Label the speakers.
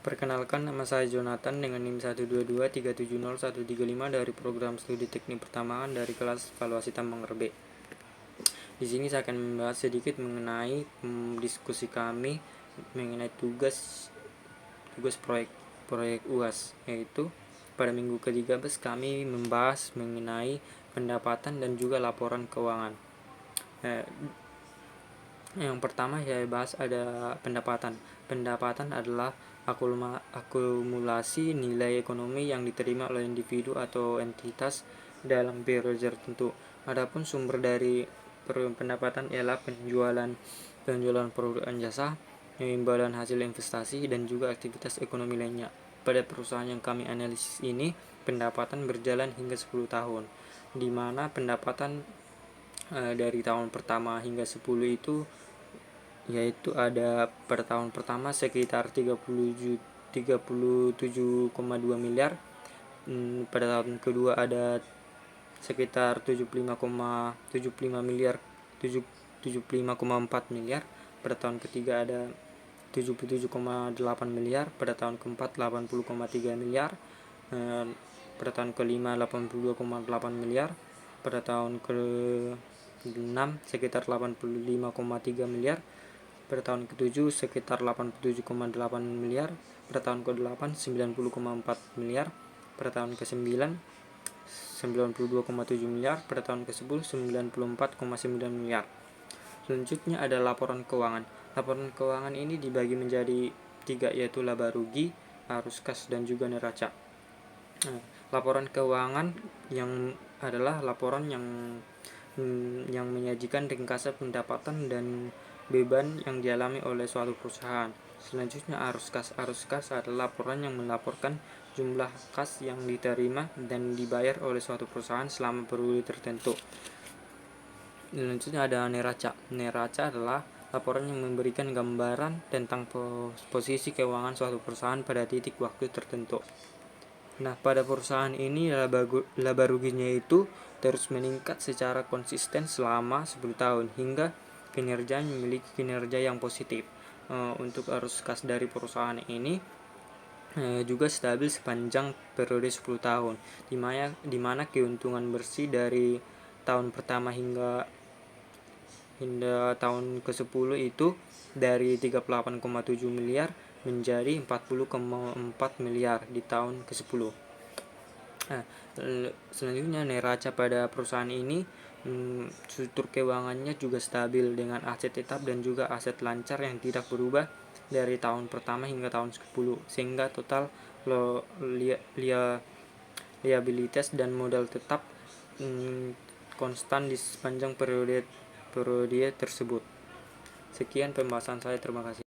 Speaker 1: Perkenalkan, nama saya Jonathan dengan NIM 122370135 dari program studi teknik pertambangan dari kelas valuasi tambang RB. Di sini saya akan membahas sedikit mengenai diskusi kami mengenai tugas proyek UAS, yaitu pada minggu ke-13 kami membahas mengenai pendapatan dan juga laporan keuangan. Yang pertama saya bahas ada pendapatan. Pendapatan adalah akumulasi nilai ekonomi yang diterima oleh individu atau entitas dalam periode tertentu. Adapun sumber dari pendapatan ialah penjualan produk dan jasa, imbalan hasil investasi, dan juga aktivitas ekonomi lainnya. Pada perusahaan yang kami analisis ini, pendapatan berjalan hingga 10 tahun, di mana pendapatan dari tahun pertama hingga 10 itu yaitu ada pada tahun pertama sekitar 37,2 miliar, pada tahun kedua ada sekitar 75,4 miliar, pada tahun ketiga ada 77,8 miliar, pada tahun keempat 80,3 miliar, pada tahun kelima 82,8 miliar, pada tahun ke-6 sekitar 85,3 miliar, pada tahun ke-7 sekitar 87,8 miliar, pada tahun ke-8 90,4 miliar, pada tahun ke-9 92,7 miliar, pada tahun ke-10 94,9 miliar. Selanjutnya ada laporan keuangan. Laporan keuangan ini dibagi menjadi 3, yaitu laba rugi, arus kas, dan juga neraca. Laporan keuangan yang adalah laporan yang menyajikan ringkasan pendapatan dan beban yang dialami oleh suatu perusahaan. Selanjutnya arus kas. Arus kas adalah laporan yang melaporkan jumlah kas yang diterima dan dibayar oleh suatu perusahaan selama periode tertentu. Selanjutnya ada neraca. Neraca adalah laporan yang memberikan gambaran tentang posisi keuangan suatu perusahaan pada titik waktu tertentu. Nah, pada perusahaan ini laba ruginya itu terus meningkat secara konsisten selama 10 tahun hingga kinerja memiliki kinerja yang positif. Untuk arus kas dari perusahaan ini juga stabil sepanjang periode 10 tahun, di mana keuntungan bersih dari tahun pertama hingga tahun ke-10 itu dari 38,7 miliar menjadi 40,4 miliar di tahun ke-10. Selanjutnya neraca pada perusahaan ini, struktur keuangannya juga stabil dengan aset tetap dan juga aset lancar yang tidak berubah dari tahun pertama hingga tahun ke-10, sehingga total liabilitas dan modal tetap konstan di sepanjang periode tersebut. Sekian pembahasan saya, terima kasih.